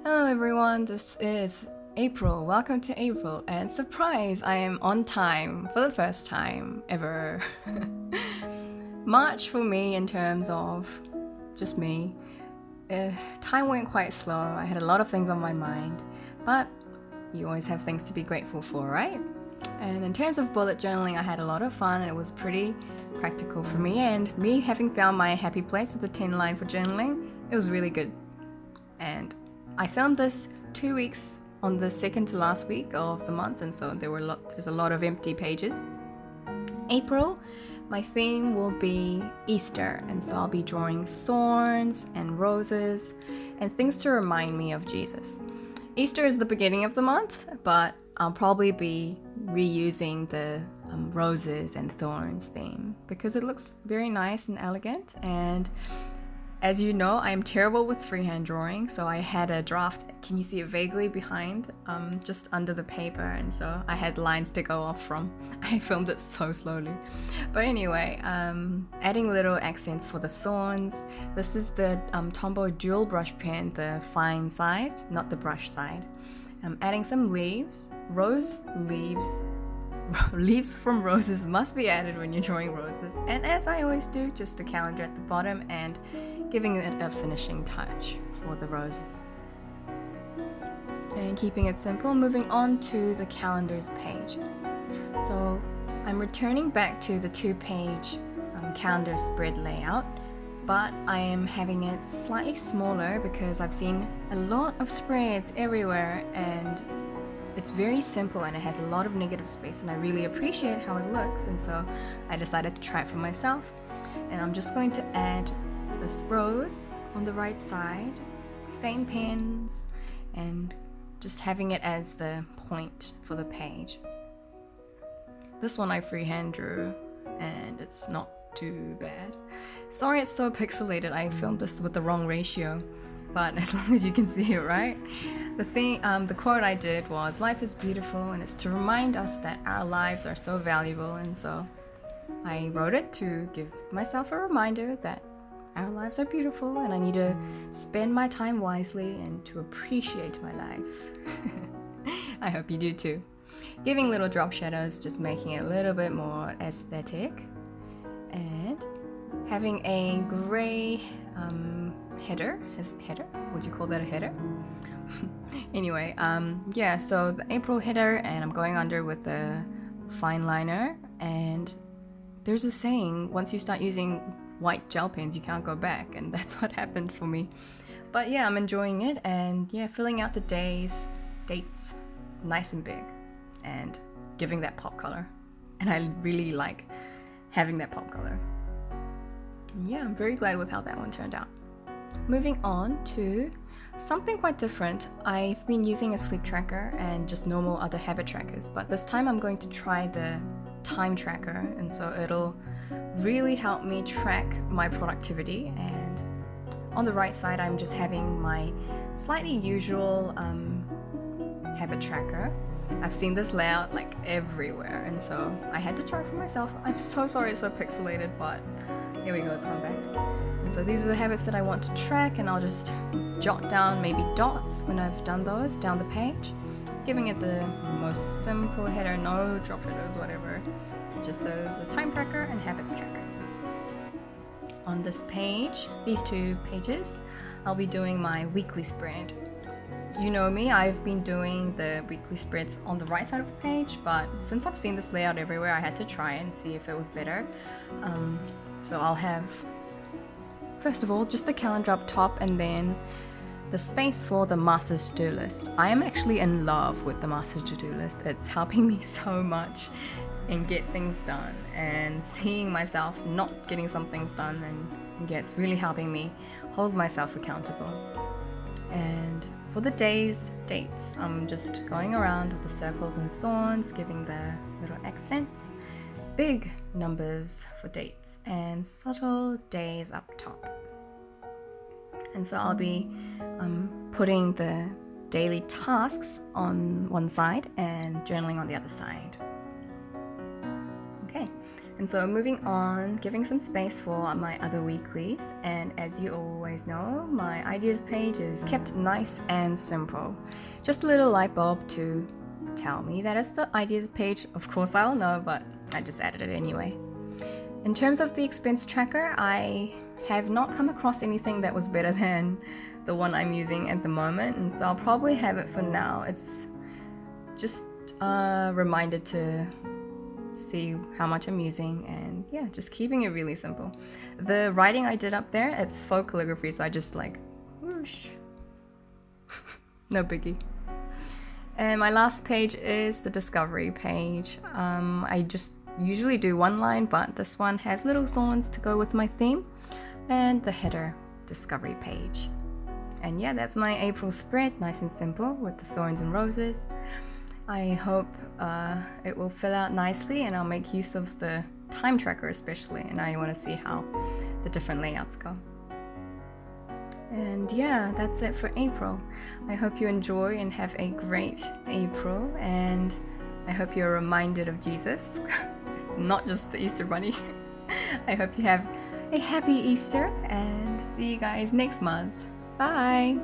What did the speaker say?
Hello everyone, this is April. Welcome to April, and surprise, I am on time for the first time ever. March for me, in terms of just me, time went quite slow. I had a lot of things on my mind, but you always have things to be grateful for, right? And in terms of bullet journaling, I had a lot of fun. It was pretty practical for me, and me having found my happy place with the 10 line for journaling, it was really good. And I filmed this 2 weeks on the second to last week of the month, and so there's a lot of empty pages. April, my theme will be Easter, and so I'll be drawing thorns and roses and things to remind me of Jesus. Easter is the beginning of the month, but I'll probably be reusing the roses and thorns theme because it looks very nice and elegant. And as you know, I'm terrible with freehand drawing, so I had a draft. Can you see it vaguely behind, just under the paper? And so I had lines to go off from. I filmed it so slowly. But anyway, adding little accents for the thorns. This is the Tombow dual brush pen, the fine side, not the brush side. I'm adding some leaves, rose leaves. Leaves from roses must be added when you're drawing roses. And as I always do, just a calendar at the bottom and giving it a finishing touch for the roses. And keeping it simple, moving on to the calendars page. So I'm returning back to the 2-page calendar spread layout, but I am having it slightly smaller because I've seen a lot of spreads everywhere and it's very simple and it has a lot of negative space, and I really appreciate how it looks, and so I decided to try it for myself. And I'm just going to add this rose on the right side, same pens, and just having it as the point for the page. This one I freehand drew and it's not too bad. Sorry it's so pixelated, I filmed this with the wrong ratio, but as long as you can see it, right? The quote I did was, "Life is beautiful, and it's to remind us that our lives are so valuable." And so I wrote it to give myself a reminder that our lives are beautiful and I need to spend my time wisely and to appreciate my life. I hope you do too. Giving little drop shadows, just making it a little bit more aesthetic. And having a grey header. Would you call that a header? Anyway, so the April header, and I'm going under with the fine liner. And there's a saying, once you start using white gel pens, you can't go back, and that's what happened for me. But yeah, I'm enjoying it, and yeah, filling out the dates, nice and big, and giving that pop color. And I really like having that pop color. And yeah, I'm very glad with how that one turned out. Moving on to something quite different. I've been using a sleep tracker and just normal other habit trackers, but this time I'm going to try the time tracker, and so it'll really help me track my productivity. And on the right side, I'm just having my slightly usual habit tracker. I've seen this layout like everywhere, and so I had to try for myself. I'm so sorry it's so pixelated, but here we go, it's gone back. And so these are the habits that I want to track, and I'll just jot down maybe dots when I've done those down the page, giving it the most simple header, no drop shadows, whatever, just so the time tracker and habits trackers. On this page, these 2 pages, I'll be doing my weekly spread. You know me, I've been doing the weekly spreads on the right side of the page, but since I've seen this layout everywhere, I had to try and see if it was better. So I'll have, first of all, just the calendar up top, and then the space for the master's to-do list. I am actually in love with the master's to-do list. It's helping me so much and get things done, and seeing myself not getting some things done, and it's really helping me hold myself accountable. And for the dates, I'm just going around with the circles and thorns, giving the little accents, big numbers for dates, and subtle days up top. And so I'll be putting the daily tasks on one side and journaling on the other side. Okay, And so moving on, giving some space for my other weeklies, and as you always know, my ideas page is kept nice and simple. Just a little light bulb to tell me that it's the ideas page. Of course I'll know, but I just added it anyway. In terms of the expense tracker, I have not come across anything that was better than the one I'm using at the moment, and so I'll probably have it for now. It's just a reminder to see how much I'm using, and yeah, just keeping it really simple. The writing I did up there, it's faux calligraphy, so I just like whoosh. No biggie. And my last page is the discovery page. I just usually do one line, but this one has little thorns to go with my theme, and the header discovery page. And yeah, that's my April spread, nice and simple with the thorns and roses. I hope it will fill out nicely, and I'll make use of the time tracker especially, and I want to see how the different layouts go. And yeah, that's it for April. I hope you enjoy and have a great April, and I hope you're reminded of Jesus, not just the Easter Bunny. I hope you have a happy Easter, and see you guys next month. Bye!